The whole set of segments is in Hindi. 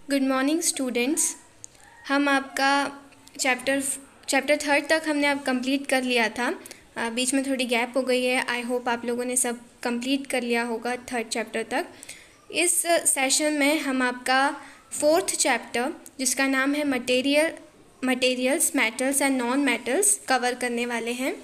Good morning students. हम आपका चैप्टर थर्ड तक हमने अब कंप्लीट कर लिया था। बीच में थोड़ी गैप हो गई है। आई होप आप लोगों ने सब कंप्लीट कर लिया होगा थर्ड चैप्टर तक। इस सेशन में हम आपका फोर्थ चैप्टर, जिसका नाम है materials, metals and non metals, cover करने वाले हैं।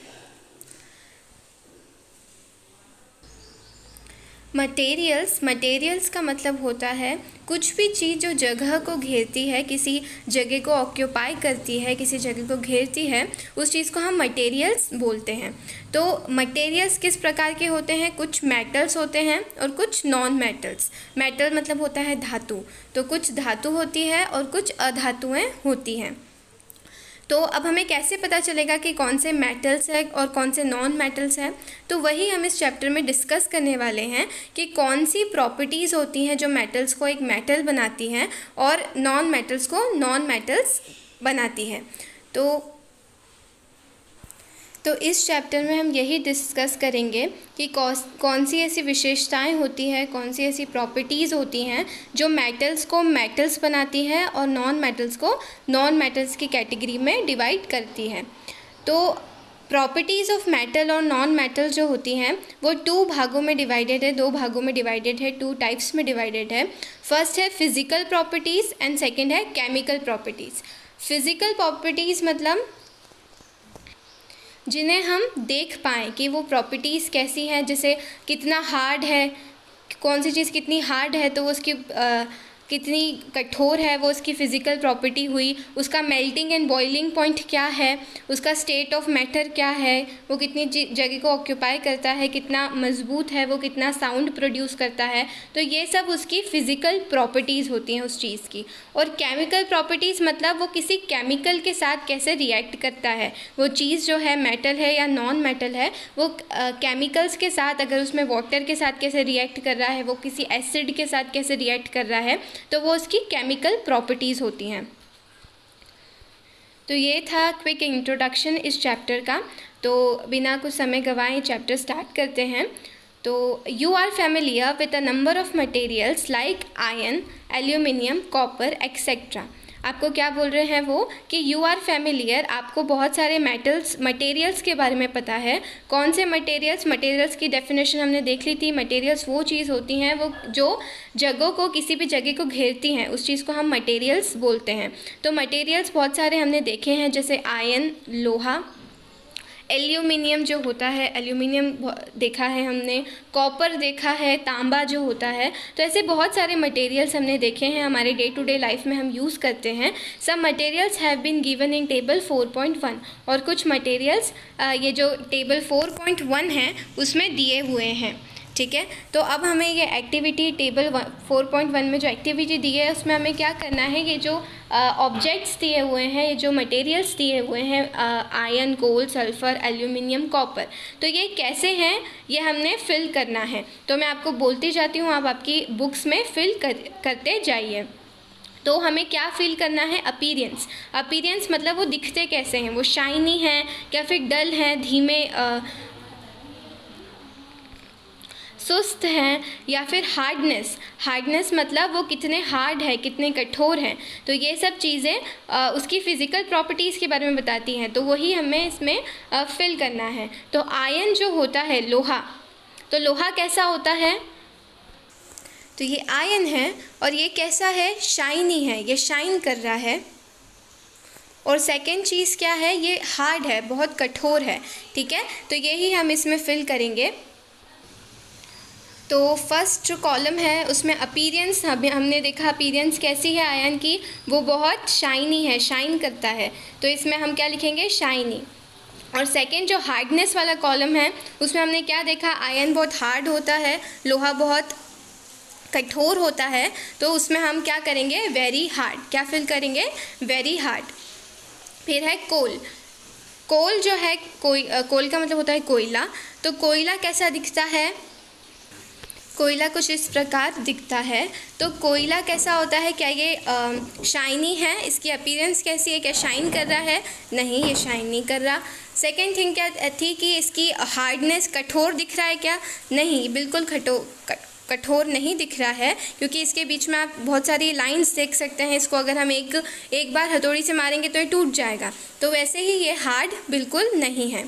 मटेरियल्स का मतलब होता है कुछ भी चीज़ जो जगह को घेरती है, किसी जगह को ऑक्यूपाई करती है, किसी जगह को घेरती है, उस चीज़ को हम मटेरियल्स बोलते हैं। तो मटेरियल्स किस प्रकार के होते हैं? कुछ मेटल्स होते हैं और कुछ नॉन मेटल्स। मेटल मतलब होता है धातु, तो कुछ धातु होती है और कुछ अधातुएं होती हैं। तो अब हमें कैसे पता चलेगा कि कौन से मेटल्स है और कौन से नॉन मेटल्स हैं? तो वही हम इस चैप्टर में डिस्कस करने वाले हैं कि कौन सी प्रॉपर्टीज़ होती हैं जो मेटल्स को एक मेटल बनाती हैं और नॉन मेटल्स को नॉन मेटल्स बनाती हैं। तो इस चैप्टर में हम यही डिस्कस करेंगे कि कौन सी ऐसी विशेषताएं होती हैं, कौन सी ऐसी प्रॉपर्टीज़ होती हैं जो मेटल्स को मेटल्स बनाती हैं और नॉन मेटल्स को नॉन मेटल्स की कैटेगरी में डिवाइड करती हैं। तो प्रॉपर्टीज़ ऑफ मेटल और नॉन मेटल जो होती हैं वो दो भागों में डिवाइडेड है, टू टाइप्स में डिवाइडेड है। फर्स्ट है फिजिकल प्रॉपर्टीज़ एंड सेकेंड है केमिकल प्रॉपर्टीज़। फिजिकल प्रॉपर्टीज़ मतलब जिन्हें हम देख पाएँ कि वो प्रॉपर्टीज़ कैसी हैं, जैसे कितना हार्ड है, कौन सी चीज़ कितनी हार्ड है तो वो उसकी कितनी कठोर है, वो उसकी फ़िज़िकल प्रॉपर्टी हुई। उसका मेल्टिंग एंड बॉइलिंग पॉइंट क्या है, उसका स्टेट ऑफ मैटर क्या है, वो कितनी जगह को ऑक्यूपाई करता है, कितना मजबूत है, वो कितना साउंड प्रोड्यूस करता है। तो ये सब उसकी फ़िज़िकल प्रॉपर्टीज़ होती हैं उस चीज़ की। और केमिकल प्रॉपर्टीज़ मतलब वो किसी केमिकल के साथ कैसे रिएक्ट करता है, वो चीज़ जो है मेटल है या नॉन मेटल है, वो केमिकल्स के साथ, अगर उसमें वाटर के साथ कैसे रिएक्ट कर रहा है, वो किसी एसिड के साथ कैसे रिएक्ट कर रहा है, तो वो उसकी केमिकल प्रॉपर्टीज़ होती हैं। तो ये था क्विक इंट्रोडक्शन इस चैप्टर का। तो बिना कुछ समय गंवाए चैप्टर स्टार्ट करते हैं। तो you are familiar with a number of materials like iron, aluminium, copper etcetera. आपको क्या बोल रहे हैं वो कि यू आर फेमिलियर, आपको बहुत सारे मटेरियल्स के बारे में पता है। कौन से मटेरियल्स की डेफिनेशन हमने देख ली थी। मटेरियल्स वो चीज़ होती हैं वो जो जगहों को, किसी भी जगह को घेरती हैं, उस चीज़ को हम मटेरियल्स बोलते हैं। तो मटेरियल्स बहुत सारे हमने देखे हैं, जैसे आयरन, लोहा, एल्यूमिनियम जो होता है, एल्यूमिनियम देखा है हमने, कॉपर देखा है, तांबा जो होता है। तो ऐसे बहुत सारे मटेरियल्स हमने देखे हैं, हमारे डे टू डे लाइफ में हम यूज़ करते हैं। Some materials have been given in table 4.1 और कुछ मटेरियल्स ये जो टेबल 4.1 है उसमें दिए हुए हैं। ठीक है, तो अब हमें ये एक्टिविटी टेबल 4.1 में जो एक्टिविटी दी है उसमें हमें क्या करना है, ये जो ऑब्जेक्ट्स दिए हुए हैं, ये जो मटेरियल्स दिए हुए हैं, iron, gold, sulphur, aluminium, copper, तो ये कैसे हैं ये हमने फिल करना है। तो मैं आपको बोलती जाती हूँ, आप आपकी बुक्स में फिल करते जाइए। तो हमें क्या फील करना है? अपीयरेंस मतलब वो दिखते कैसे हैं, वो शाइनी हैं या फिर डल हैं, धीमे सुस्त हैं, या फिर हार्डनेस मतलब वो कितने हार्ड है, कितने कठोर हैं। तो ये सब चीज़ें उसकी फ़िज़िकल प्रॉपर्टीज़ के बारे में बताती हैं, तो वही हमें इसमें फिल करना है। तो आयरन जो होता है, लोहा, तो लोहा कैसा होता है? तो ये आयरन है और ये कैसा है? शाइनी है, ये शाइन कर रहा है। और सेकेंड चीज़ क्या है? ये हार्ड है, बहुत कठोर है। ठीक है, तो यही हम इसमें फिल करेंगे। तो फर्स्ट जो कॉलम है उसमें अपीयरेंस, हमने देखा अपीयरेंस कैसी है आयरन की, वो बहुत शाइनी है, शाइन करता है। तो इसमें हम क्या लिखेंगे? शाइनी। और सेकंड जो हार्डनेस वाला कॉलम है उसमें हमने क्या देखा? आयरन बहुत हार्ड होता है, लोहा बहुत कठोर होता है, तो उसमें हम क्या करेंगे? Very hard. क्या फिल करेंगे? Very hard. फिर है कोल जो है, कोल का मतलब होता है कोयला। तो कोयला कैसा दिखता है? कोयला कुछ इस प्रकार दिखता है। तो कोयला कैसा होता है? क्या ये शाइनी है? इसकी अपीयरेंस कैसी है? क्या शाइन कर रहा है? नहीं, ये शाइन नहीं कर रहा। सेकंड थिंग क्या थी कि इसकी हार्डनेस, कठोर दिख रहा है क्या? नहीं, बिल्कुल कठोर नहीं दिख रहा है, क्योंकि इसके बीच में आप बहुत सारी लाइंस देख सकते हैं। इसको अगर हम एक बार हथौड़ी से मारेंगे तो ये टूट जाएगा। तो वैसे ही ये हार्ड बिल्कुल नहीं है।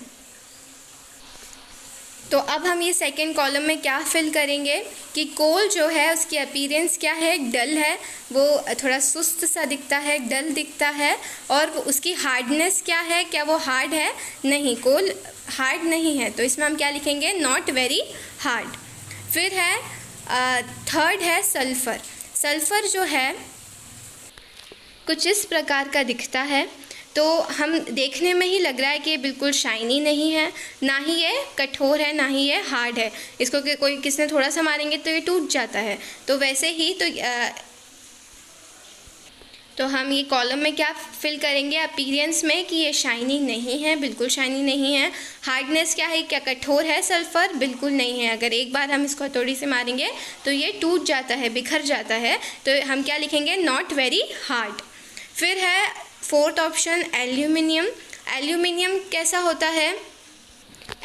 तो अब हम ये सेकंड कॉलम में क्या फिल करेंगे कि कोल जो है उसकी अपीयरेंस क्या है, डल है, वो थोड़ा सुस्त सा दिखता है, डल दिखता है। और उसकी हार्डनेस क्या है, क्या वो हार्ड है? नहीं, कोल हार्ड नहीं है। तो इसमें हम क्या लिखेंगे? Not very hard. फिर है थर्ड है सल्फ़र। सल्फ़र जो है कुछ इस प्रकार का दिखता है। तो हम देखने में ही लग रहा है कि ये बिल्कुल शाइनी नहीं है, ना ही ये कठोर है, ना ही ये हार्ड है। इसको कोई किसने थोड़ा सा मारेंगे तो ये टूट जाता है। तो वैसे ही तो हम ये कॉलम में क्या फिल करेंगे? अपीयरेंस में कि ये शाइनी नहीं है, बिल्कुल शाइनी नहीं है। हार्डनेस क्या है, क्या कठोर है सल्फ़र? बिल्कुल नहीं है। अगर एक बार हम इसको हथौड़ी से मारेंगे तो ये टूट जाता है, बिखर जाता है। तो हम क्या लिखेंगे? Not very hard. फिर है फोर्थ ऑप्शन एल्यूमिनियम। एल्यूमिनियम कैसा होता है?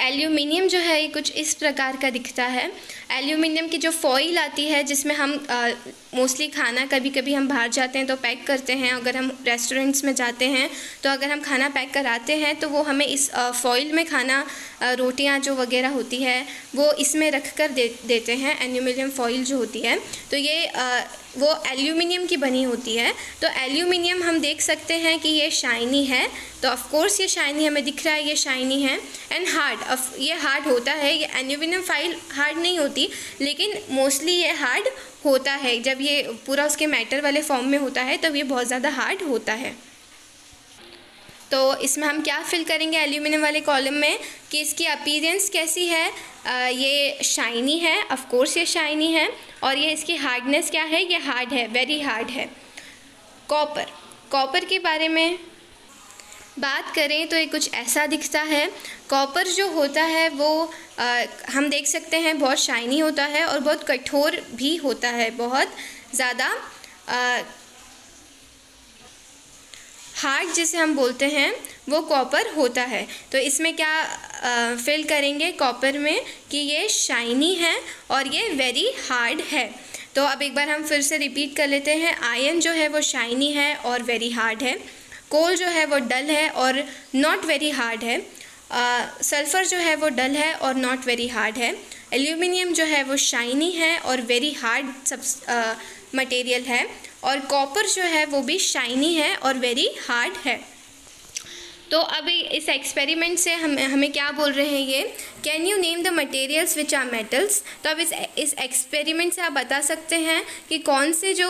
एल्यूमिनियम जो है ये कुछ इस प्रकार का दिखता है। एल्यूमिनियम की जो फॉइल आती है, जिसमें हम मोस्टली खाना कभी कभी हम बाहर जाते हैं तो पैक करते हैं। अगर हम रेस्टोरेंट्स में जाते हैं तो अगर हम खाना पैक कराते हैं तो वो हमें इस फॉइल में खाना, रोटियां जो वगैरह होती है वो इसमें रख कर देते हैं। एल्यूमिनियम फॉइल जो होती है तो ये वो एल्यूमिनियम की बनी होती है। तो एल्यूमिनियम हम देख सकते हैं कि ये शाइनी है। तो ऑफ कोर्स ये शाइनी हमें दिख रहा है, ये शाइनी है। एंड हार्ड, ये हार्ड होता है। ये एल्यूमिनियम फाइल हार्ड नहीं होती, लेकिन मोस्टली ये हार्ड होता है। जब ये पूरा उसके मेटल वाले फॉर्म में होता है तब ये बहुत ज़्यादा हार्ड होता है। तो इसमें हम क्या फिल करेंगे एल्यूमिनियम वाले कॉलम में कि इसकी अपीयरेंस कैसी है? ये शाइनी है, ऑफ कोर्स ये शाइनी है। और ये इसकी हार्डनेस क्या है? ये हार्ड है, वेरी हार्ड है। कॉपर, कॉपर के बारे में बात करें तो ये कुछ ऐसा दिखता है। कॉपर जो होता है वो हम देख सकते हैं बहुत शाइनी होता है और बहुत कठोर भी होता है, बहुत ज़्यादा हार्ड जिसे हम बोलते हैं वो कॉपर होता है। तो इसमें क्या फिल करेंगे कॉपर में कि ये शाइनी है और ये वेरी हार्ड है। तो अब एक बार हम फिर से रिपीट कर लेते हैं। आयरन जो है वो शाइनी है और वेरी हार्ड है। कोल जो है वो डल है और नॉट वेरी हार्ड है। सल्फ़र जो है वो डल है और नॉट वेरी हार्ड है। एल्यूमिनियम जो है वो शाइनी है और वेरी हार्ड मटेरियल है। और कॉपर जो है वो भी शाइनी है और वेरी हार्ड है। तो अभी इस एक्सपेरिमेंट से हमें क्या बोल रहे हैं ये? Can you name the materials which are metals? तो अब इस एक्सपेरिमेंट से आप बता सकते हैं कि कौन से जो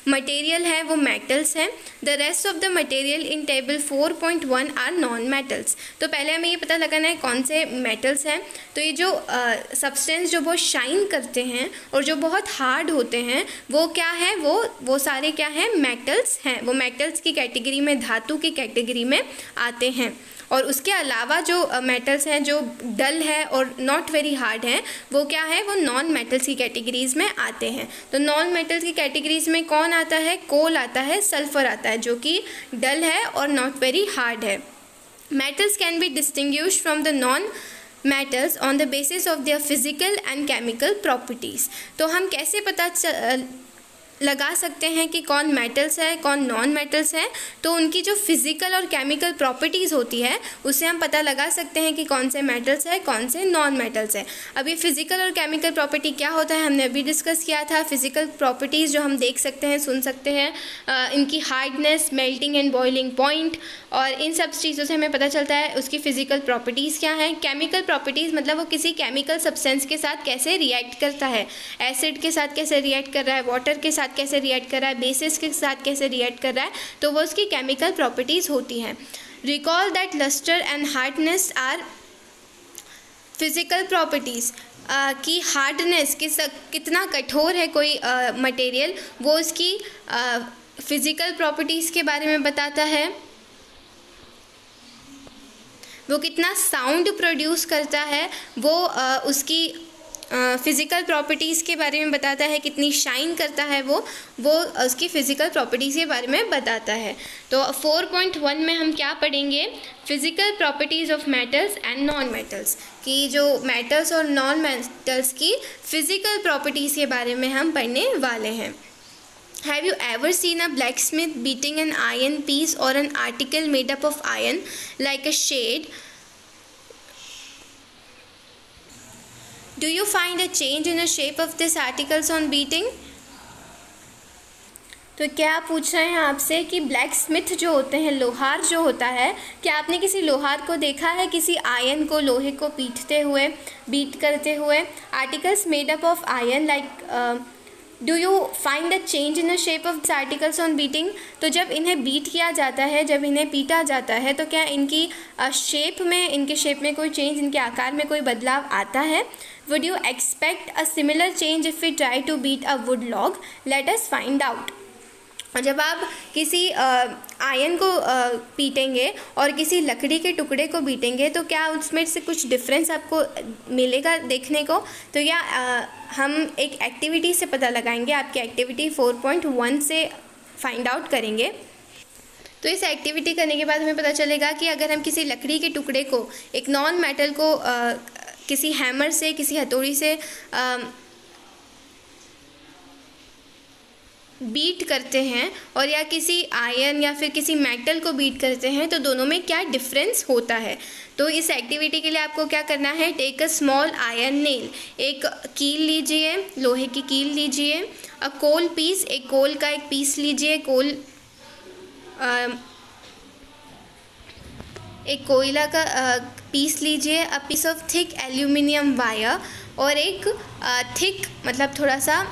मटेरियल है वो मेटल्स हैं। The rest of the material in table 4.1 are non metals. तो पहले हमें ये पता लगाना है कौन से मेटल्स हैं। तो ये जो सब्सटेंस जो बहुत शाइन करते हैं और जो बहुत हार्ड होते हैं वो क्या है? वो सारे क्या हैं? मेटल्स हैं। वो मेटल्स की कैटेगरी में, धातु की कैटेगरी में आते हैं। और उसके अलावा जो मेटल्स हैं जो डल है और नॉट वेरी हार्ड हैं वो क्या है? वो नॉन मेटल्स की कैटेगरीज़ में आते हैं। तो नॉन मेटल्स की कैटेगरीज़ में कौन आता है? कोल आता है, सल्फ़र आता है, जो कि डल है और नॉट वेरी हार्ड है। Metals can be distinguished from the non metals on the basis of their physical and chemical properties। तो हम कैसे पता लगा सकते हैं कि कौन मेटल्स है, कौन नॉन मेटल्स है? तो उनकी जो फिज़िकल और केमिकल प्रॉपर्टीज़ होती है उससे हम पता लगा सकते हैं कि कौन से मेटल्स है, कौन से नॉन मेटल्स है। अभी फिज़िकल और केमिकल प्रॉपर्टी क्या होता है हमने अभी डिस्कस किया था। फिज़िकल प्रॉपर्टीज़ जो हम देख सकते हैं, सुन सकते हैं, इनकी hardness, melting and boiling point, और इन सब चीज़ों से हमें पता चलता है उसकी फ़िज़िकल प्रॉपर्टीज़ क्या हैं। केमिकल प्रॉपर्टीज़ मतलब वो किसी केमिकल सब्सटेंस के साथ कैसे रिएक्ट करता है, एसिड के साथ कैसे रिएक्ट कर रहा है, वाटर के साथ कैसे रिएक्ट कर रहा है, बेसिस के साथ कैसे रिएक्ट कर रहा है, तो वो उसकी केमिकल प्रॉपर्टीज़ होती हैं। Recall that lustre and hardness are physical properties. की हार्डनेस कितना कठोर है कोई मटेरियल, वो उसकी फिज़िकल प्रॉपर्टीज़ के बारे में बताता है। वो कितना साउंड प्रोड्यूस करता है वो उसकी फ़िज़िकल प्रॉपर्टीज़ के बारे में बताता है, कितनी शाइन करता है वो उसकी फ़िज़िकल प्रॉपर्टीज़ के बारे में बताता है। तो 4.1 में हम क्या पढ़ेंगे, physical properties of metals and non metals, कि जो मेटल्स और नॉन मेटल्स की फ़िज़िकल प्रॉपर्टीज़ के बारे में हम पढ़ने वाले हैं। Have you ever seen a blacksmith beating an iron piece or an article made up of iron like a shade? Do you find a change in the shape of these articles on beating? तो क्या पूछ रहे हैं आपसे कि ब्लैक स्मिथ जो होते हैं, लोहार जो होता है, क्या आपने किसी लोहार को देखा है किसी आयरन को, लोहे को पीटते हुए, बीट करते हुए? Articles made up of iron like do you find a change in the shape of articles on beating? तो जब इन्हें बीट किया जाता है, जब इन्हें पीटा जाता है, तो क्या इनकी इनके शेप में कोई चेंज, इनके आकार में कोई बदलाव आता है? Would you expect a similar change if we try to beat a wood log? Let us find out. और जब आप किसी आयरन को पीटेंगे और किसी लकड़ी के टुकड़े को बीटेंगे, तो क्या उसमें से कुछ डिफरेंस आपको मिलेगा देखने को? तो या हम एक एक्टिविटी से पता लगाएंगे, आपकी एक्टिविटी 4.1 से फाइंड आउट करेंगे। तो इस एक्टिविटी करने के बाद हमें पता चलेगा कि अगर हम किसी लकड़ी के टुकड़े को, एक नॉन मेटल को किसी हैमर से, किसी हथौड़ी से बीट करते हैं और या किसी आयरन या फिर किसी मेटल को बीट करते हैं, तो दोनों में क्या डिफरेंस होता है। तो इस एक्टिविटी के लिए आपको क्या करना है, take a small iron nail, एक कील लीजिए, लोहे की कील लीजिए, अ कोल पीस, एक कोल का एक पीस लीजिए, एक कोयला का पीस लीजिए, a piece of thick aluminium wire, और एक थिक मतलब थोड़ा सा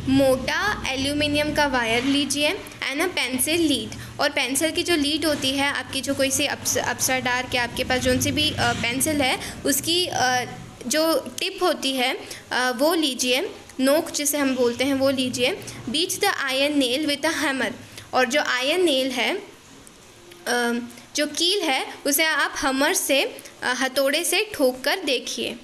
मोटा एल्यूमिनियम का वायर लीजिए, एंड अ पेंसिल लीड, और पेंसिल की जो लीड होती है आपकी, जो कोई सी अपसाइड डार्क या आपके पास जो सी भी पेंसिल है, उसकी जो टिप होती है वो लीजिए, नोक जिसे हम बोलते हैं वो लीजिए। Beat the iron nail with a hammer, और जो आयरन नेल है, जो कील है, उसे आप हैमर से, हथौड़े से ठोक कर देखिए।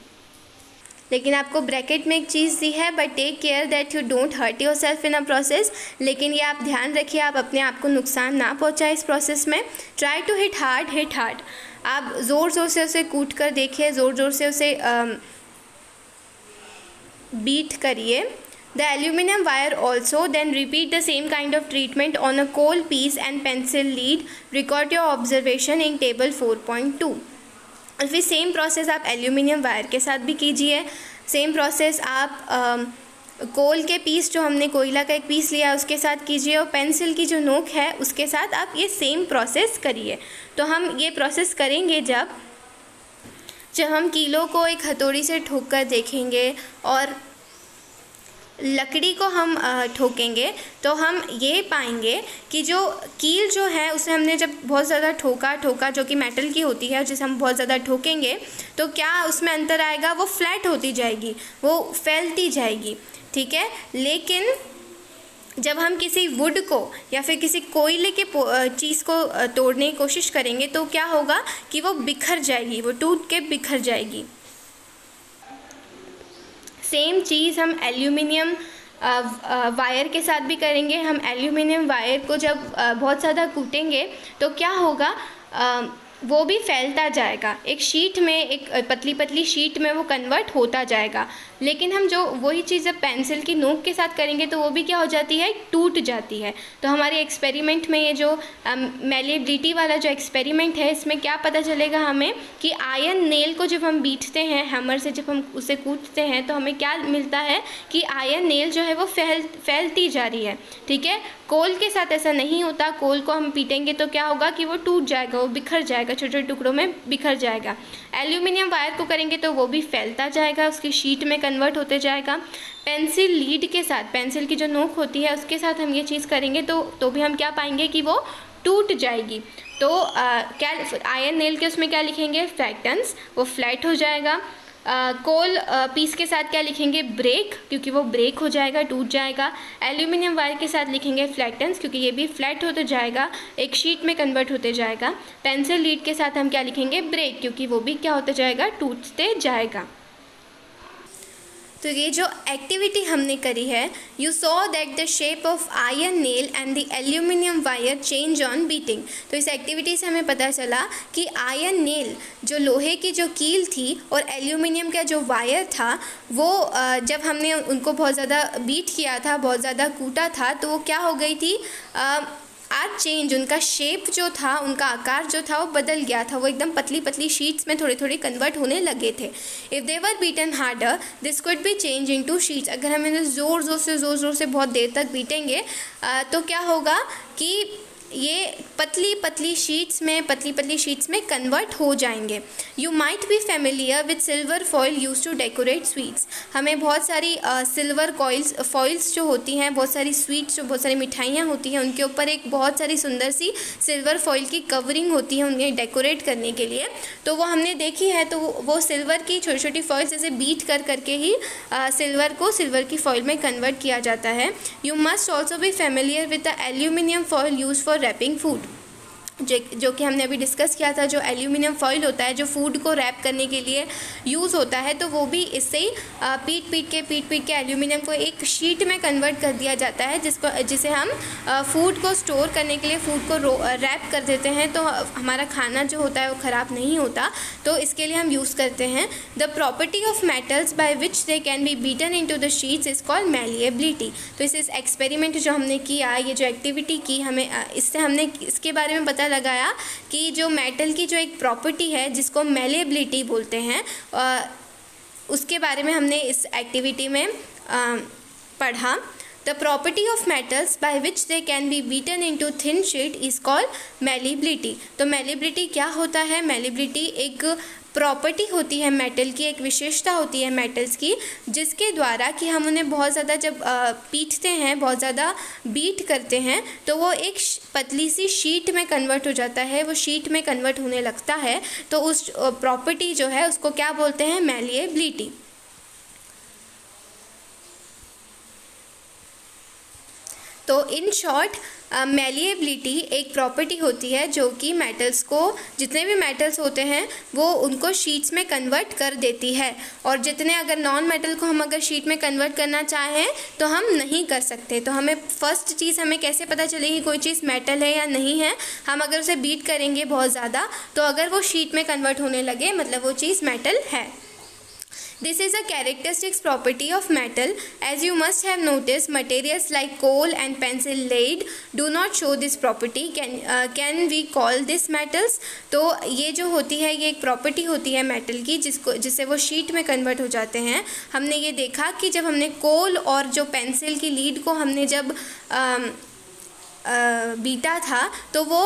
लेकिन आपको ब्रैकेट में एक चीज़ दी है, but take care that you don't hurt yourself in a process, लेकिन ये आप ध्यान रखिए आप अपने आप को नुकसान ना पहुंचाए इस प्रोसेस में। ट्राई टू हिट हार्ड, आप ज़ोर ज़ोर से उसे कूट कर देखिए, ज़ोर ज़ोर से उसे बीट करिए। The aluminium wire also, then repeat the same kind of treatment on a coal piece and pencil lead, record your observation in table 4.2। और फिर सेम प्रोसेस आप एल्यूमिनियम वायर के साथ भी कीजिए, सेम प्रोसेस आप कोल के पीस, जो हमने कोयला का एक पीस लिया उसके साथ कीजिए, और पेंसिल की जो नोक है उसके साथ आप ये सेम प्रोसेस करिए। तो हम ये प्रोसेस करेंगे जब हम कीलों को एक हथौड़ी से ठोक कर देखेंगे और लकड़ी को हम ठोकेंगे, तो हम ये पाएंगे कि जो कील जो है उसे हमने जब बहुत ज़्यादा ठोका जो कि मेटल की होती है, जिसे हम बहुत ज़्यादा ठोकेंगे, तो क्या उसमें अंतर आएगा, वो फ्लैट होती जाएगी, वो फैलती जाएगी, ठीक है। लेकिन जब हम किसी वुड को या फिर किसी कोयले के चीज़ को तोड़ने की कोशिश करेंगे, तो क्या होगा कि वो बिखर जाएगी, वो टूट के बिखर जाएगी। सेम चीज़ हम एल्यूमिनियम वायर के साथ भी करेंगे। हम एल्यूमिनियम वायर को जब बहुत ज़्यादा कूटेंगे, तो क्या होगा, वो भी फैलता जाएगा, एक शीट में, एक पतली पतली शीट में वो कन्वर्ट होता जाएगा। लेकिन हम जो वही चीज़ जब पेंसिल की नोक के साथ करेंगे, तो वो भी क्या हो जाती है, टूट जाती है। तो हमारे एक्सपेरिमेंट में ये जो मेलेबिलिटी वाला जो एक्सपेरिमेंट है, इसमें क्या पता चलेगा हमें कि आयरन नेल को जब हम बीटते हैं हैमर से, जब हम उसे कूटते हैं, तो हमें क्या मिलता है कि आयरन नेल जो है वो फैलती जा रही है, ठीक है। कोल के साथ ऐसा नहीं होता, कोल को हम पीटेंगे तो क्या होगा कि वो टूट जाएगा, वो बिखर जाएगा, छोटे छोटे टुकड़ों में बिखर जाएगा। एल्यूमिनियम वायर को करेंगे तो वो भी फैलता जाएगा, उसकी शीट में कन्वर्ट होते जाएगा। पेंसिल लीड के साथ, पेंसिल की जो नोक होती है उसके साथ हम ये चीज़ करेंगे तो भी हम क्या पाएंगे कि वो टूट जाएगी। तो क्या आयरन नेल के उसमें क्या लिखेंगे, फ्लैटन्स, वो फ्लैट हो जाएगा। कोल पीस के साथ क्या लिखेंगे, ब्रेक, क्योंकि वो ब्रेक हो जाएगा, टूट जाएगा। एल्यूमिनियम वायर के साथ लिखेंगे फ्लैटेंस, क्योंकि ये भी फ्लैट होते जाएगा, एक शीट में कन्वर्ट होते जाएगा। पेंसिल लीड के साथ हम क्या लिखेंगे, ब्रेक, क्योंकि वो भी क्या होता जाएगा, टूटते जाएगा। तो ये जो एक्टिविटी हमने करी है, you saw that the shape of iron nail and the aluminium wire change on beating. तो इस एक्टिविटी से हमें पता चला कि आयरन नेल जो लोहे की जो कील थी और एल्यूमिनियम का जो वायर था, वो जब हमने उनको बहुत ज़्यादा बीट किया था, बहुत ज़्यादा कूटा था, तो वो क्या हो गई थी, आज चेंज, उनका शेप जो था, उनका आकार जो था वो बदल गया था, वो एकदम पतली पतली शीट्स में थोड़े थोड़े कन्वर्ट होने लगे थे। If they were beaten harder this could be change into sheets. अगर हम इन्हें ज़ोर ज़ोर से बहुत देर तक बीटेंगे तो क्या होगा कि ये पतली पतली शीट्स में कन्वर्ट हो जाएंगे। You might be familiar with silver foil use to decorate sweets. हमें बहुत सारी सिल्वर फॉइल्स जो होती हैं, बहुत सारी स्वीट्स, जो बहुत सारी मिठाइयाँ होती हैं, उनके ऊपर एक बहुत सारी सुंदर सी सिल्वर फॉइल की कवरिंग होती है उन्हें डेकोरेट करने के लिए। तो वो हमने देखी है, तो वो सिल्वर की छोटी छोटी फॉइल्स ऐसे बीट करके ही सिल्वर की फॉइल में कन्वर्ट किया जाता है। You must also be familiar with the aluminium foil use for wrapping food, जो कि हमने अभी डिस्कस किया था। जो एल्यूमिनियम फॉइल होता है, जो फूड को रैप करने के लिए यूज़ होता है, तो वो भी इससे ही पीट के एल्यूमिनियम को एक शीट में कन्वर्ट कर दिया जाता है, जिसे हम फूड को स्टोर करने के लिए फूड को रैप कर देते हैं, तो हमारा खाना जो होता है वो ख़राब नहीं होता, तो इसके लिए हम यूज़ करते हैं। The property of metals by which they can be beaten into the sheets is called malleability. तो इस एक्सपेरिमेंट जो हमने किया, ये जो एक्टिविटी की, हमें इससे हमने इसके बारे में पता लगाया कि जो मेटल की जो एक प्रॉपर्टी है जिसको मैलिएबिलिटी बोलते हैं, उसके बारे में हमने इस एक्टिविटी में पढ़ा। The property of metals by which they can be beaten into thin sheet is called malleability. तो मैलिएबिलिटी क्या होता है? मैलिएबिलिटी एक प्रॉपर्टी होती है मेटल की, एक विशेषता होती है मेटल्स की, जिसके द्वारा कि हम उन्हें बहुत ज़्यादा जब पीटते हैं, बहुत ज़्यादा बीट करते हैं, तो वो एक पतली सी शीट में कन्वर्ट हो जाता है, वो शीट में कन्वर्ट होने लगता है। तो उस प्रॉपर्टी जो है उसको क्या बोलते हैं? मैलिएबिलिटी। तो इन शॉर्ट मैलिएबिलिटी एक प्रॉपर्टी होती है जो कि मेटल्स को, जितने भी मेटल्स होते हैं वो उनको शीट्स में कन्वर्ट कर देती है, और जितने अगर नॉन मेटल को हम अगर शीट में कन्वर्ट करना चाहें तो हम नहीं कर सकते। तो हमें फर्स्ट चीज़ हमें कैसे पता चलेगी कोई चीज़ मेटल है या नहीं है? हम अगर उसे बीट करेंगे बहुत ज़्यादा, तो अगर वो शीट में कन्वर्ट होने लगे, मतलब वो चीज़ मेटल है। This is a characteristic property of metal. As you must have noticed, materials like coal and pencil lead do not show this property. Can we call this metals? तो ये जो होती है, ये एक प्रॉपर्टी होती है मेटल की, जिससे वो शीट में कन्वर्ट हो जाते हैं। हमने ये देखा कि जब हमने कोल और जो पेंसिल की लीड को हमने जब बीटा था, तो वो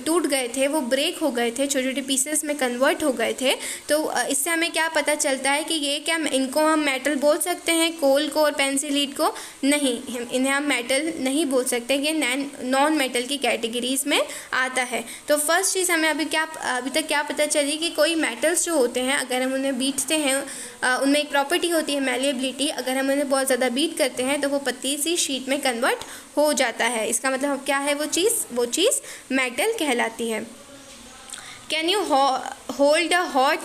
टूट गए थे, वो ब्रेक हो गए थे, छोटे छोटे पीसेस में कन्वर्ट हो गए थे। तो इससे हमें क्या पता चलता है कि ये क्या, इनको हम मेटल बोल सकते हैं, कोल को और पेंसिल लीड को? नहीं, इन्हें हम मेटल नहीं बोल सकते, ये नॉन मेटल की कैटेगरीज में आता है। तो फर्स्ट चीज़ हमें अभी तक क्या पता चली कि कोई मेटल्स जो होते हैं, अगर हम उन्हें बीटते हैं, उनमें एक प्रॉपर्टी होती है मैलिएबिलिटी। अगर हम उन्हें बहुत ज़्यादा बीट करते हैं तो वो पतली सी शीट में कन्वर्ट हो जाता है। इसका मतलब क्या है? वो चीज़ मेटल कहलाती है। Can you hold a hot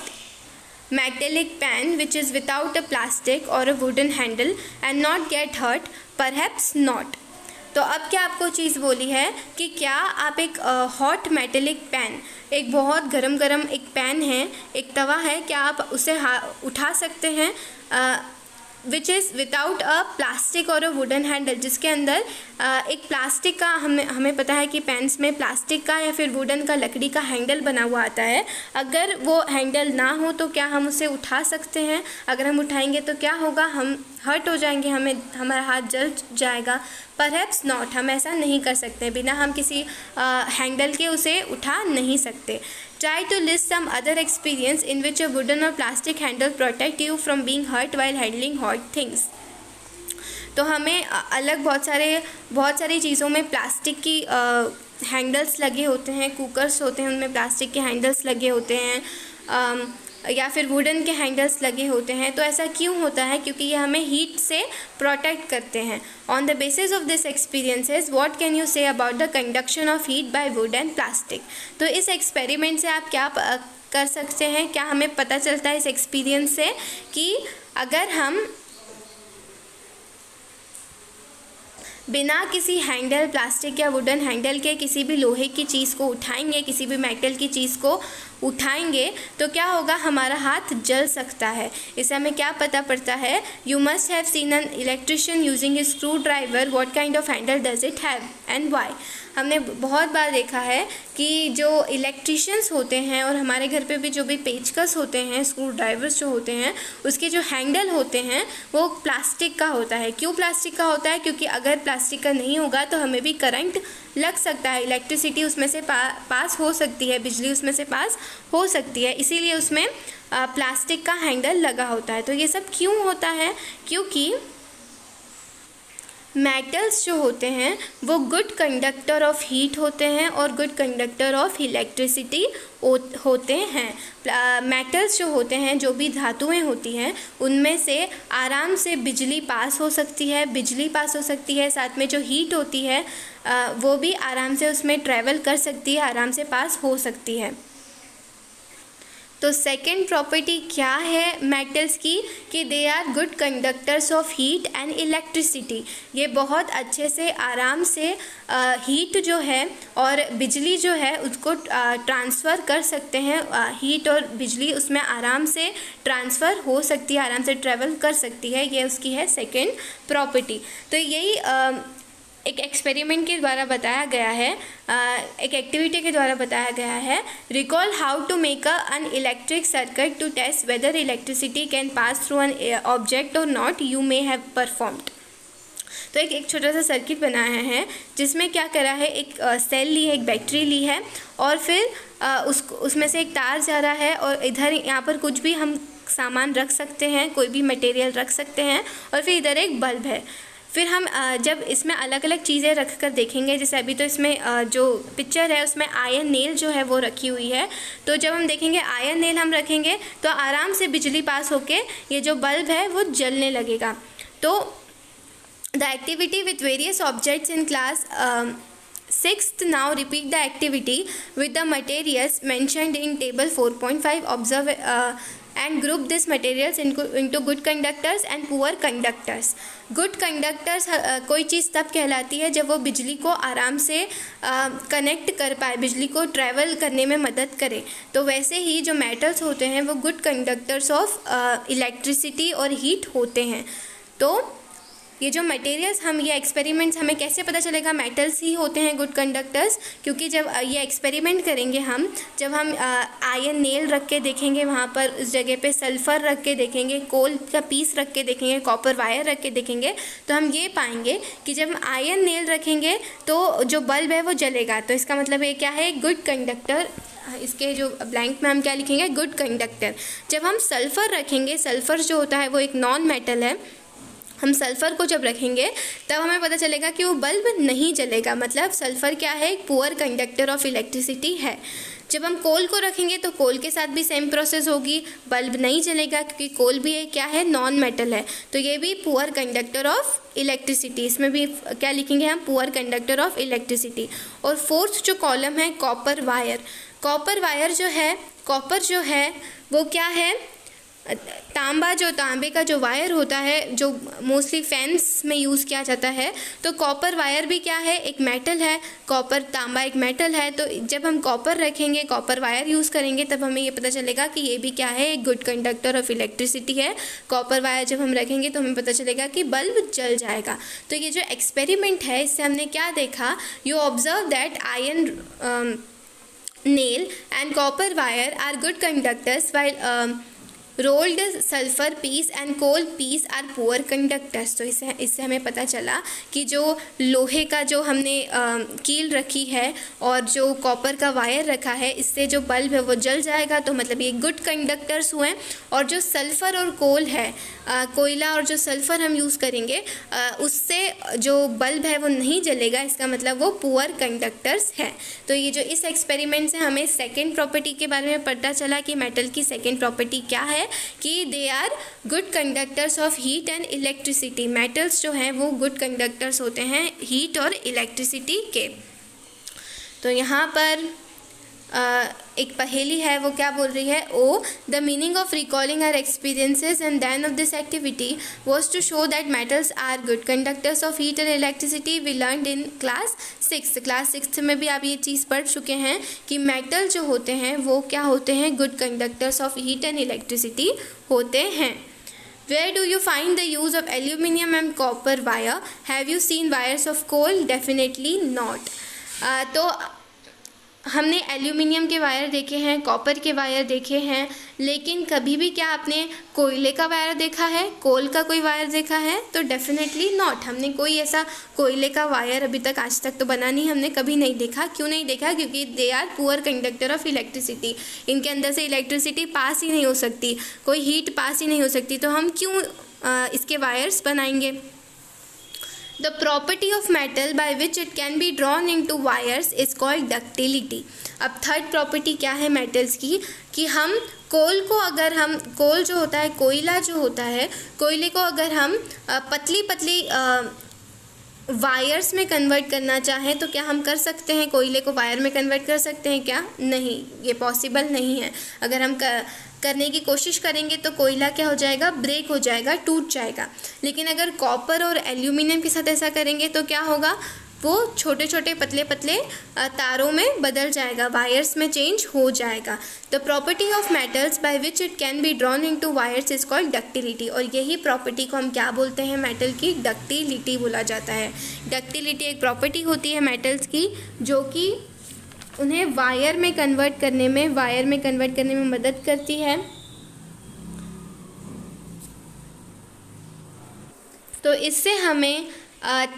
metallic pan which is without a plastic or a wooden handle and not get hurt? Perhaps not. तो अब क्या आपको चीज़ बोली है कि क्या आप एक हॉट मेटेलिक पैन, एक बहुत गरम एक पैन है, एक तवा है, क्या आप उसे उठा सकते हैं which is without a plastic और अ वुडन हैंडल, जिसके अंदर एक प्लास्टिक का, हमें पता है कि पेन्स में प्लास्टिक का या फिर वुडन का, लकड़ी का हैंडल बना हुआ आता है। अगर वो हैंडल ना हो तो क्या हम उसे उठा सकते हैं? अगर हम उठाएंगे तो क्या होगा? हम हर्ट हो जाएंगे, हमारा हाथ जल जाएगा। परहैप्स नॉट, हम ऐसा नहीं कर सकते, बिना हम किसी हैंडल के उसे उठा नहीं सकते। Try to list some other experience in which a wooden or plastic handle protect you from being hurt while handling hot things. तो हमें अलग बहुत सारी चीज़ों में प्लास्टिक की हैंडल्स लगे होते हैं, कुकर्स होते हैं उनमें प्लास्टिक के हैंडल्स लगे होते हैं, या फिर वुडन के हैंडल्स लगे होते हैं। तो ऐसा क्यों होता है? क्योंकि ये हमें हीट से प्रोटेक्ट करते हैं। On the basis of this experiences what can you say about the conduction of heat bye would and plastic. तो इस एक्सपेरिमेंट से आप क्या कर सकते हैं, क्या हमें पता चलता है इस एक्सपीरियंस से कि अगर हम बिना किसी हैंडल, प्लास्टिक या वुडन हैंडल के किसी भी लोहे की चीज़ को उठाएंगे, किसी भी मेटल की चीज़ को उठाएंगे तो क्या होगा? हमारा हाथ जल सकता है। इससे हमें क्या पता पड़ता है? You must have seen an electrician using A screw driver, what kind of Henle does it have and why. हमने बहुत बार देखा है कि जो इलेक्ट्रिशियंस होते हैं और हमारे घर पे भी जो भी पेचकस होते हैं, स्क्रू ड्राइवर्स जो होते हैं, उसके जो हैंडल होते हैं वो प्लास्टिक का होता है। क्यों प्लास्टिक का होता है? क्योंकि अगर प्लास्टिक का नहीं होगा तो हमें भी करंट लग सकता है, इलेक्ट्रिसिटी उसमें से पास हो सकती है, बिजली उसमें से पास हो सकती है, इसीलिए उसमें प्लास्टिक का हैंडल लगा होता है। तो ये सब क्यों होता है? क्योंकि मेटल्स जो होते हैं वो गुड कंडक्टर ऑफ हीट होते हैं और गुड कंडक्टर ऑफ इलेक्ट्रिसिटी होते हैं। मेटल्स जो होते हैं, जो भी धातुएं होती हैं, उनमें से आराम से बिजली पास हो सकती है, साथ में जो हीट होती है वो भी आराम से उसमें ट्रैवल कर सकती है, आराम से पास हो सकती है। तो सेकेंड प्रॉपर्टी क्या है मेटल्स की? कि they are good conductors of heat and electricity. ये बहुत अच्छे से आराम से हीट जो है और बिजली जो है उसको ट्रांसफ़र कर सकते हैं। हीट और बिजली उसमें आराम से ट्रांसफ़र हो सकती है, आराम से ट्रैवल कर सकती है। ये उसकी है सेकेंड प्रॉपर्टी। तो यही एक एक्सपेरिमेंट के द्वारा बताया गया है, एक एक्टिविटी के द्वारा बताया गया है। Recall how to make an electric circuit to test whether electricity can pass through an object और not, you may have performed. तो एक छोटा सा सर्किट बनाया है जिसमें क्या करा है, एक सेल ली है, एक बैटरी ली है और फिर उसमें से एक तार जा रहा है और इधर यहाँ पर कुछ भी हम सामान रख सकते हैं, कोई भी मटेरियल रख सकते हैं और फिर इधर एक बल्ब है। फिर हम जब इसमें अलग अलग चीज़ें रख कर देखेंगे, जैसे अभी तो इसमें जो पिक्चर है उसमें आयरन नेल जो है वो रखी हुई है, तो जब हम देखेंगे आयरन नेल हम रखेंगे तो आराम से बिजली पास होके ये जो बल्ब है वो जलने लगेगा। तो the activity with various objects in class 6th now repeat the activity with the materials mentioned in table 4.5. observe and group these materials into good conductors and poor conductors. Good conductors कोई चीज़ तब कहलाती है जब वो बिजली को आराम से कनेक्ट कर पाए, बिजली को ट्रैवल करने में मदद करे। तो वैसे ही जो मेटल्स होते हैं वो गुड कंडक्टर्स ऑफ इलेक्ट्रिसिटी और हीट होते हैं। तो ये जो मटेरियल्स हम ये एक्सपेरिमेंट्स हमें कैसे पता चलेगा मेटल्स ही होते हैं गुड कंडक्टर्स? क्योंकि जब ये एक्सपेरिमेंट करेंगे जब हम आयरन नेल रख के देखेंगे, वहाँ पर उस जगह पे सल्फ़र रख के देखेंगे, कोल का पीस रख के देखेंगे, कॉपर वायर रख के देखेंगे, तो हम ये पाएंगे कि जब हम आयरन नेल रखेंगे तो जो बल्ब है वो जलेगा। तो इसका मतलब ये क्या है? Good conductor. इसके जो ब्लैंक में हम क्या लिखेंगे? Good conductor. जब हम सल्फ़र रखेंगे, सल्फ़र जो होता है वो एक नॉन मेटल है, हम सल्फ़र को जब रखेंगे तब हमें पता चलेगा कि वो बल्ब नहीं जलेगा, मतलब सल्फ़र क्या है? एक पुअर कंडक्टर ऑफ इलेक्ट्रिसिटी है। जब हम कोल को रखेंगे तो कोल के साथ भी सेम प्रोसेस होगी, बल्ब नहीं जलेगा क्योंकि कोल भी क्या है? नॉन मेटल है, तो ये भी पुअर कंडक्टर ऑफ इलेक्ट्रिसिटी। इसमें भी क्या लिखेंगे हम? Poor conductor of electricity. और फोर्थ जो कॉलम है कॉपर वायर। कॉपर वायर जो है, कॉपर जो है वो क्या है? तांबे का जो वायर होता है जो मोस्टली फैंस में यूज़ किया जाता है, तो कॉपर वायर भी क्या है? एक मेटल है। कॉपर, तांबा एक मेटल है। तो जब हम कॉपर रखेंगे, कॉपर वायर यूज़ करेंगे, तब हमें ये पता चलेगा कि ये भी क्या है? एक गुड कंडक्टर ऑफ इलेक्ट्रिसिटी है। कॉपर वायर जब हम रखेंगे तो हमें पता चलेगा कि बल्ब जल जाएगा। तो ये जो एक्सपेरिमेंट है इससे हमने क्या देखा? You observe that iron nail and copper wire are good conductors while rolled sulphur piece and coal piece are poor conductors. तो इससे हमें पता चला कि जो लोहे का जो हमने कील रखी है और जो कॉपर का वायर रखा है, इससे जो बल्ब है वो जल जाएगा, तो मतलब ये गुड कंडक्टर्स हुए। और जो सल्फ़र और कोल है, कोयला और जो सल्फ़र हम यूज़ करेंगे, उससे जो बल्ब है वो नहीं जलेगा, इसका मतलब वो पुअर कंडक्टर्स है। तो ये जो इस एक्सपेरिमेंट से हमें सेकेंड प्रॉपर्टी के बारे में पता चला कि मेटल की सेकेंड प्रॉपर्टी क्या है, कि they are good conductors of heat and electricity. Metals जो हैं वो गुड कंडक्टर्स होते हैं हीट और इलेक्ट्रिसिटी के। तो यहाँ पर एक पहेली है, वो क्या बोल रही है, oh the meaning of recalling our experiences and then of this activity was to show that metals are good conductors of heat and electricity. We learned in class 6। Class 6 में भी आप ये चीज़ पढ़ चुके हैं कि मेटल जो होते हैं वो क्या होते हैं, good conductors of heat and electricity होते हैं। Where do you find the use of aluminium and copper wire? Have you seen wires of coal? Definitely not. तो हमने एल्यूमिनियम के वायर देखे हैं, कॉपर के वायर देखे हैं, लेकिन कभी भी क्या आपने कोयले का वायर देखा है, कोल का कोई वायर देखा है? तो डेफिनेटली नॉट। हमने कोई ऐसा कोयले का वायर अभी तक आज तक तो बना नहीं, हमने कभी नहीं देखा। क्यों नहीं देखा? क्योंकि they are poor conductor of electricity. इनके अंदर से इलेक्ट्रिसिटी पास ही नहीं हो सकती, कोई हीट पास ही नहीं हो सकती, तो हम क्यों इसके वायर्स बनाएंगे। The property of metal by which it can be drawn into wires is called ductility. अब थर्ड प्रॉपर्टी क्या है मेटल्स की, कि हम कोल को अगर हम, कोल जो होता है, कोयला जो होता है, कोयले को अगर हम पतली पतली वायर्स में कन्वर्ट करना चाहें तो क्या हम कर सकते हैं? कोयले को वायर में कन्वर्ट कर सकते हैं क्या? नहीं, ये पॉसिबल नहीं है। अगर हम करने की कोशिश करेंगे तो कोयला क्या हो जाएगा, ब्रेक हो जाएगा, टूट जाएगा। लेकिन अगर कॉपर और एल्यूमिनियम के साथ ऐसा करेंगे तो क्या होगा, वो छोटे छोटे पतले पतले तारों में बदल जाएगा, वायर्स में चेंज हो जाएगा। The property of metals by which it can be drawn into wires is called ductility. और यही प्रॉपर्टी को हम क्या बोलते हैं, मेटल की डक्टिलिटी बोला जाता है। डक्टिलिटी एक प्रॉपर्टी होती है मेटल्स की जो कि उन्हें वायर में कन्वर्ट करने में मदद करती है। तो इससे हमें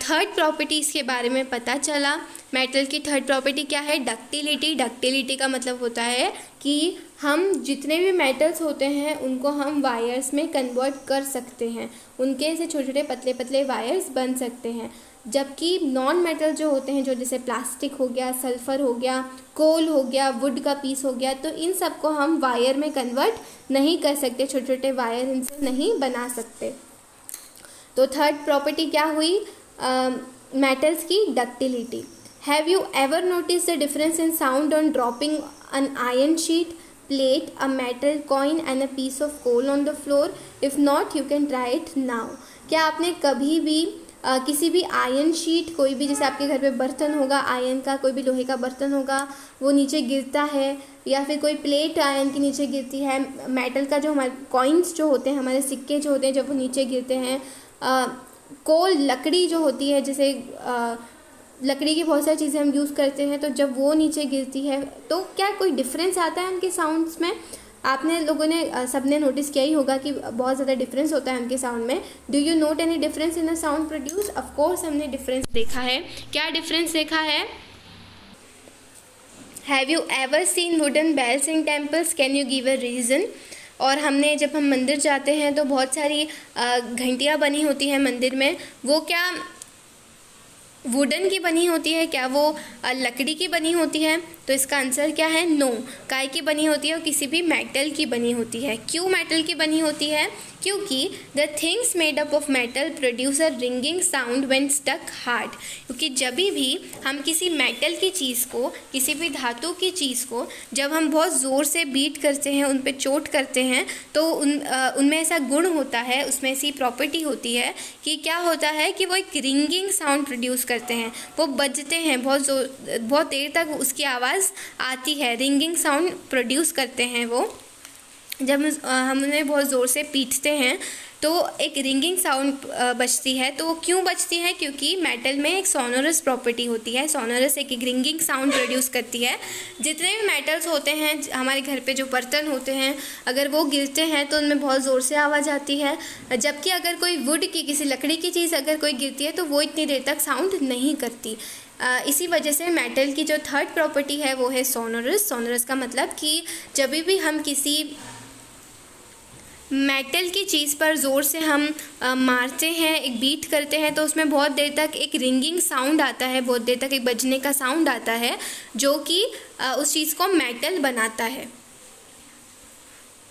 थर्ड प्रॉपर्टीज़ के बारे में पता चला। मेटल की थर्ड प्रॉपर्टी क्या है, डक्टिलिटी। डक्टिलिटी का मतलब होता है कि हम जितने भी मेटल्स होते हैं उनको हम वायर्स में कन्वर्ट कर सकते हैं, उनके से छोटे छोटे पतले पतले वायर्स बन सकते हैं। जबकि नॉन मेटल जो होते हैं, जो जैसे प्लास्टिक हो गया, सल्फ़र हो गया, कोल हो गया, वुड का पीस हो गया, तो इन सब को हम वायर में कन्वर्ट नहीं कर सकते, छोटे छोटे वायर इनसे नहीं बना सकते। तो थर्ड प्रॉपर्टी क्या हुई मेटल्स की, ductility. Have you ever notice the difference in sound on dropping an iron sheet, plate, a metal coin and a piece of coal on the floor? If not you can try it now. क्या आपने कभी भी किसी भी आयरन शीट, कोई भी, जैसे आपके घर पे बर्तन होगा आयरन का, कोई भी लोहे का बर्तन होगा, वो नीचे गिरता है, या फिर कोई प्लेट आयरन के नीचे गिरती है, मेटल का जो हमारे कॉइन्स जो होते हैं, हमारे सिक्के जो होते हैं, जब वो नीचे गिरते हैं, कोल लकड़ी जो होती है, जैसे लकड़ी की बहुत सारी चीज़ें हम यूज़ करते हैं, तो जब वो नीचे गिरती है तो क्या कोई डिफरेंस आता है उनके साउंड्स में? आपने लोगों ने सबने नोटिस किया ही होगा कि बहुत ज़्यादा डिफरेंस होता है उनके साउंड में। Do you note any difference in the sound produce? Of course हमने डिफरेंस देखा है। क्या डिफरेंस देखा है? Have you ever seen wooden bells in temples? Can you give a reason? और हमने जब हम मंदिर जाते हैं तो बहुत सारी घंटियाँ बनी होती हैं मंदिर में, वो क्या वुडन की बनी होती है? क्या वो लकड़ी की बनी होती है? तो इसका आंसर क्या है, नो। काय की बनी होती है? और किसी भी मेटल की बनी होती है। क्यों मेटल की बनी होती है? क्योंकि the things made up of metal produce a ringing sound when stuck hard. क्योंकि जब भी हम किसी मेटल की चीज़ को, किसी भी धातु की चीज़ को जब हम बहुत ज़ोर से बीट करते हैं, उन पे चोट करते हैं, तो उनमें ऐसा गुण होता है, उसमें ऐसी प्रॉपर्टी होती है कि क्या होता है कि वो एक रिंगिंग साउंड प्रोड्यूस करते हैं, वो बजते हैं, बहुत देर तक उसकी आवाज़ आती है, रिंगिंग साउंड प्रोड्यूस करते हैं वो। जब हम उन्हें बहुत ज़ोर से पीटते हैं तो एक रिंगिंग साउंड बजती है। तो क्यों बजती है? क्योंकि मेटल में एक सोनोरस प्रॉपर्टी होती है। सोनोरस एक रिंगिंग साउंड प्रोड्यूस करती है। जितने भी मेटल्स होते हैं हमारे घर पे, जो बर्तन होते हैं, अगर वो गिरते हैं तो उनमें बहुत ज़ोर से आवाज़ आती है। जबकि अगर कोई वुड की, किसी लकड़ी की चीज़ अगर कोई गिरती है तो वो इतनी देर तक साउंड नहीं करती। इसी वजह से मेटल की जो थर्ड प्रॉपर्टी है वो है सोनोरस। सोनोरस का मतलब कि जब भी हम किसी मेटल की चीज़ पर ज़ोर से हम मारते हैं, एक बीट करते हैं, तो उसमें बहुत देर तक एक रिंगिंग साउंड आता है, बहुत देर तक एक बजने का साउंड आता है, जो कि उस चीज़ को मेटल बनाता है।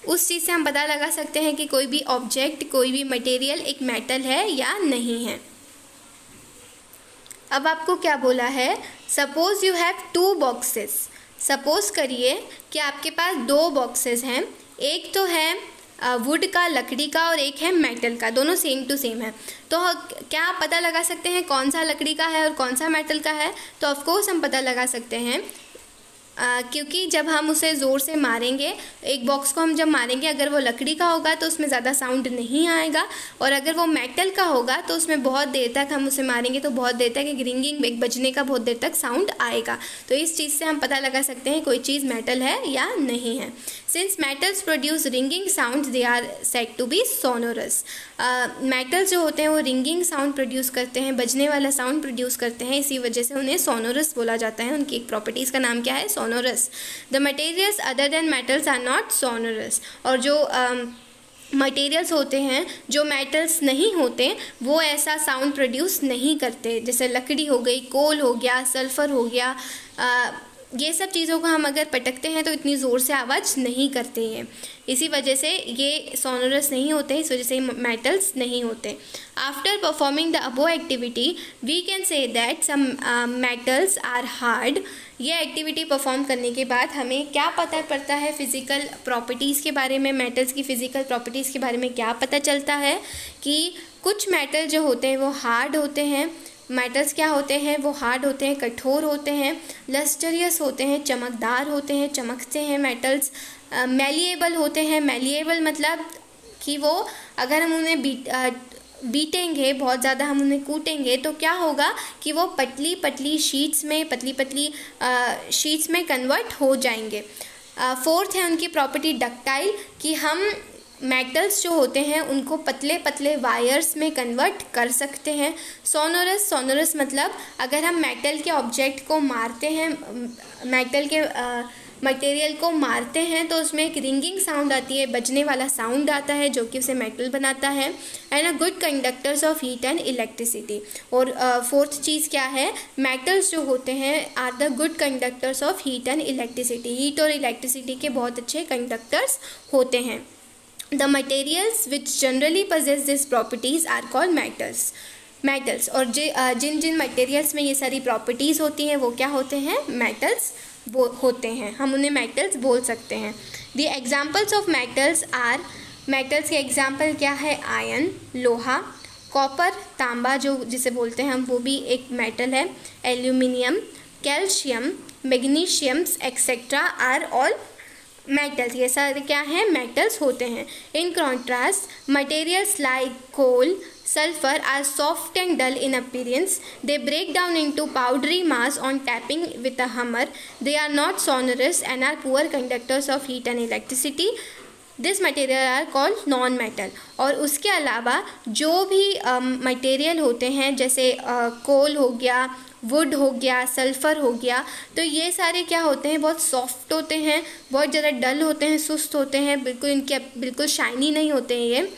उस चीज़ से हम पता लगा सकते हैं कि कोई भी ऑब्जेक्ट, कोई भी मटेरियल एक मेटल है या नहीं है। अब आपको क्या बोला है? Suppose you have 2 boxes. Suppose करिए कि आपके पास 2 बॉक्सेस हैं। एक तो है वुड का, लकड़ी का, और एक है मेटल का। दोनों सेम टू सेम है। तो क्या आप पता लगा सकते हैं कौन सा लकड़ी का है और कौन सा मेटल का है? तो ऑफ कोर्स हम पता लगा सकते हैं, क्योंकि जब हम उसे ज़ोर से मारेंगे, एक बॉक्स को हम जब मारेंगे, अगर वो लकड़ी का होगा तो उसमें ज़्यादा साउंड नहीं आएगा, और अगर वो मेटल का होगा तो उसमें बहुत देर तक हम उसे मारेंगे तो बहुत देर तक एक रिंगिंग, एक बजने का बहुत देर तक साउंड आएगा। तो इस चीज़ से हम पता लगा सकते हैं कोई चीज़ मेटल है या नहीं है। Since metals produce ringing sound, they are said to be sonorous. Metals जो होते हैं वो रिंगिंग साउंड प्रोड्यूस करते हैं, बजने वाला साउंड प्रोड्यूस करते हैं, इसी वजह से उन्हें सोनोरस बोला जाता है। उनकी एक प्रॉपर्टीज़ का नाम क्या है? Sonorous. The materials other than metals are not sonorous. और जो मटेरियल्स होते हैं, जो मेटल्स नहीं होते, वो ऐसा साउंड प्रोड्यूस नहीं करते। जैसे लकड़ी हो गई, कोल हो गया, सल्फ़र हो गया, ये सब चीज़ों को हम अगर पटकते हैं तो इतनी ज़ोर से आवाज़ नहीं करते हैं। इसी वजह से ये सोनोरस नहीं होते, इस वजह से मेटल्स नहीं होते। After performing the above activity we can say that some metals are hard. ये एक्टिविटी परफॉर्म करने के बाद हमें क्या पता पड़ता है फिज़िकल प्रॉपर्टीज़ के बारे में? मेटल्स की फ़िज़िकल प्रॉपर्टीज़ के बारे में क्या पता चलता है कि कुछ मेटल जो होते हैं वो हार्ड होते हैं। मेटल्स क्या होते हैं? वो हार्ड होते हैं, कठोर होते हैं, लस्टरियस होते हैं, चमकदार होते हैं, चमकते हैं। मेटल्स मैलिएबल होते हैं। मैलिएबल मतलब कि वो अगर हम उन्हें बीटेंगे, बहुत ज़्यादा हम उन्हें कूटेंगे तो क्या होगा कि वो पतली पतली शीट्स में कन्वर्ट हो जाएंगे। फोर्थ है उनकी प्रॉपर्टी डक्टाइल, कि हम मेटल्स जो होते हैं उनको पतले पतले वायर्स में कन्वर्ट कर सकते हैं। सोनोरस मतलब अगर हम मेटल के ऑब्जेक्ट को मारते हैं, मेटल के मटेरियल को मारते हैं तो उसमें एक रिंगिंग साउंड आती है, बजने वाला साउंड आता है, जो कि उसे मेटल बनाता है। And a good conductors of heat and electricity. और फोर्थ चीज़ क्या है? मेटल्स जो होते हैं are the good conductors of heat and electricity. Heat और इलेक्ट्रिसिटी के बहुत अच्छे कंडक्टर्स होते हैं। The materials which generally possess these properties are called metals। और जिन जिन मटेरियल्स में ये सारी प्रॉपर्टीज़ होती हैं वो क्या होते हैं? मेटल्स होते हैं। हम उन्हें मेटल्स बोल सकते हैं। The examples of metals are, metals के एग्जाम्पल क्या है? आयरन, लोहा, कॉपर, तांबा जो जिसे बोलते हैं हम, वो भी एक मेटल है, aluminium, calcium, magnesiums etcetera are all metals. ये सारे क्या हैं? मेटल्स होते हैं। In contrast materials like coal, sulfur are soft and dull in appearance. They break down into powdery mass on tapping with a hammer. They are not sonorous and are poor conductors of heat and electricity. This material are called non-metal। और उसके अलावा जो भी मटेरियल होते हैं, जैसे कोल हो गया, वुड हो गया, सल्फ़र हो गया, तो ये सारे क्या होते हैं? बहुत सॉफ्ट होते हैं, बहुत ज़्यादा डल होते हैं, सुस्त होते हैं, बिल्कुल शाइनी नहीं होते हैं ये।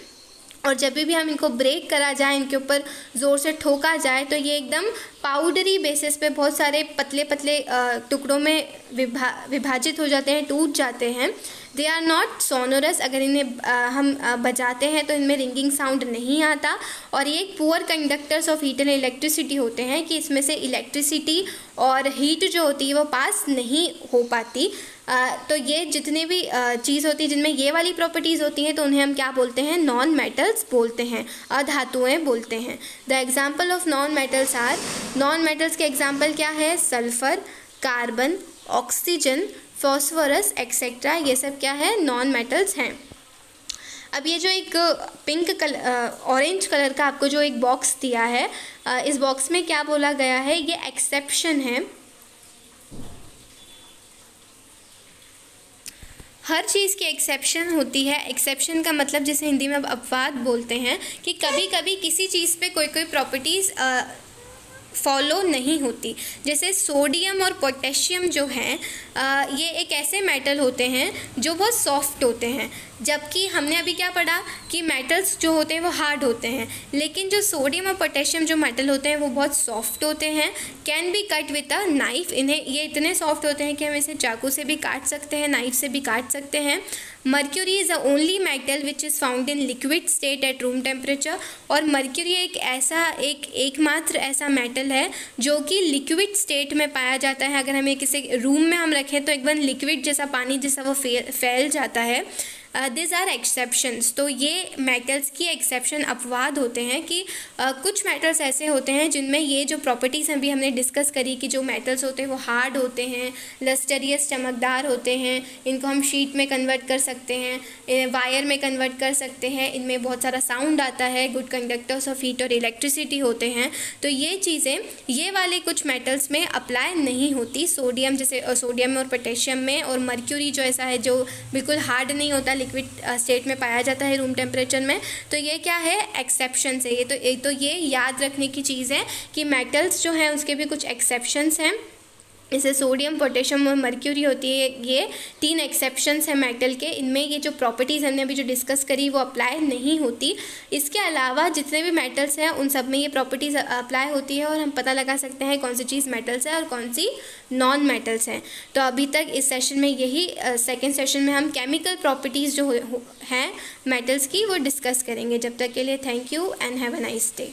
और जब भी हम इनको ब्रेक करा जाए, इनके ऊपर ज़ोर से ठोका जाए, तो ये एकदम पाउडरी बेसिस पे बहुत सारे पतले पतले टुकड़ों में विभाजित हो जाते हैं, टूट जाते हैं। They are not sonorous. अगर इन्हें हम बजाते हैं तो इनमें रिंगिंग साउंड नहीं आता। और ये एक poor conductors of heat and electricity होते हैं, कि इसमें से इलेक्ट्रिसिटी और हीट जो होती है वो पास नहीं हो पाती। तो ये जितने भी चीज़ होती है जिनमें ये वाली प्रॉपर्टीज़ होती हैं तो उन्हें हम क्या बोलते हैं? नॉन मेटल्स बोलते हैं, अधातुएँ बोलते हैं। The example of non metals are, non metals के एग्जाम्पल क्या है? Sulphur, carbon, oxygen, phosphorus etcetera, ये सब क्या है, नॉन मेटल्स हैं। अब ये जो एक पिंक कलर ऑरेंज कलर का आपको जो एक बॉक्स दिया है, इस बॉक्स में क्या बोला गया है, ये एक्सेप्शन है। हर चीज़ की एक्सेप्शन होती है। एक्सेप्शन का मतलब जिसे हिंदी में अपवाद बोलते हैं, कि कभी कभी किसी चीज़ पे कोई कोई प्रॉपर्टीज़ फॉलो नहीं होती। जैसे सोडियम और पोटेशियम जो हैं, ये एक ऐसे मेटल होते हैं जो बहुत सॉफ्ट होते हैं, जबकि हमने अभी क्या पढ़ा कि मेटल्स जो होते हैं वो हार्ड होते हैं, लेकिन जो सोडियम और पोटेशियम जो मेटल होते हैं वो बहुत सॉफ्ट होते हैं। Can be cut with a knife, इन्हें ये इतने सॉफ्ट होते हैं कि हम इसे चाकू से भी काट सकते हैं, नाइफ से भी काट सकते हैं। Mercury is the only metal which is found in liquid state at room temperature, और मर्क्यूरी एकमात्र ऐसा मेटल है जो कि लिक्विड स्टेट में पाया जाता है। अगर हमें किसी रूम में हम रखें तो एकदम लिक्विड जैसा, पानी जैसा वो फैल जाता है। This are exceptions. तो ये मेटल्स की एक्सेप्शन अपवाद होते हैं कि कुछ मेटल्स ऐसे होते हैं जिनमें ये जो प्रॉपर्टीज़ अभी हमने डिस्कस करी कि जो मेटल्स होते हैं वो हार्ड होते हैं, लस्टरियस चमकदार होते हैं, इनको हम शीट में कन्वर्ट कर सकते हैं, वायर में कन्वर्ट कर सकते हैं, इनमें बहुत सारा साउंड आता है, गुड कंडक्टर्स ऑफ हीट और इलेक्ट्रिसिटी होते हैं। तो ये चीज़ें ये वाले कुछ मेटल्स में अप्लाई नहीं होती। सोडियम जैसे सोडियम और पोटेशियम में, और मर्क्यूरी जो ऐसा है जो बिल्कुल हार्ड नहीं होता, लिक्विड स्टेट में पाया जाता है रूम टेम्परेचर में। तो ये क्या है, एक्सेप्शन है। ये याद रखने की चीज़ है कि मेटल्स जो हैं उसके भी कुछ एक्सेप्शंस हैं। जैसे सोडियम, पोटेशियम और मर्क्यूरी होती है, ये 3 एक्सेप्शंस हैं मेटल के। इनमें ये जो प्रॉपर्टीज़ हमने अभी जो डिस्कस करी वो अप्लाई नहीं होती। इसके अलावा जितने भी मेटल्स हैं उन सब में ये प्रॉपर्टीज़ अप्लाई होती है, और हम पता लगा सकते हैं कौन सी चीज़ मेटल्स है और कौन सी नॉन मेटल्स हैं। तो अभी तक इस सेशन में यही, सेकेंड सेशन में हम केमिकल प्रॉपर्टीज़ जो हैं मेटल्स की वो डिस्कस करेंगे। जब तक के लिए thank you and have a nice day.